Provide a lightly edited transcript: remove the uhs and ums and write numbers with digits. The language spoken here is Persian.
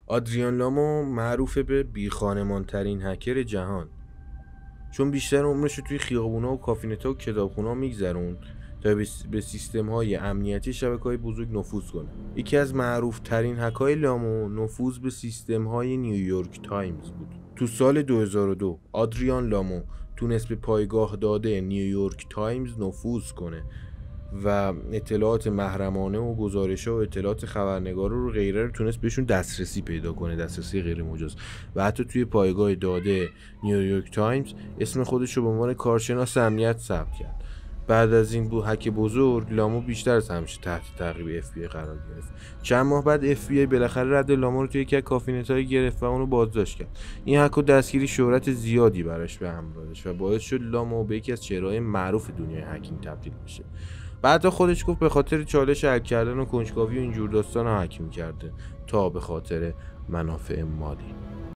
آدریان لامو معروفه به بیخانمان هکر جهان، چون بیشتر عمرش رو توی خیابونا و کافینتا و کتابخونا میگذروند تا به سیستم های امنیتی شبکه‌های بزرگ نفوذ کنه. یکی از معروف ترین هک‌های لامو نفوذ به سیستم های نیویورک تایمز بود. تو سال 2002 آدریان لامو تونست به پایگاه داده نیویورک تایمز نفوذ کنه و اطلاعات محرمانه و گزارش‌ها و اطلاعات خبرنگارا رو غیره رو تونست بهشون دسترسی پیدا کنه، دسترسی غیر مجاز. و حتی توی پایگاه داده نیویورک تایمز اسم خودش رو به عنوان کارشناس امنیت ثبت کرد. بعد از این هک بزرگ، لامو بیشتر از همیشه تحت تعقیب FBI قرار گرفت. چند ماه بعد FBI بالاخره رد لامو رو توی یکی از کافینت‌های گرفت و اونو بازداشت کرد. این هک و دستگیری شهرت زیادی براش به همراه داشت و باعث شد لامو به یکی از چهره‌های معروف دنیای هکینگ تبدیل بشه. بعدا خودش گفت به خاطر چالش هک کردن و کنجکاوی و اینجور داستانا هک می‌کرده تا به خاطر منافع مالی.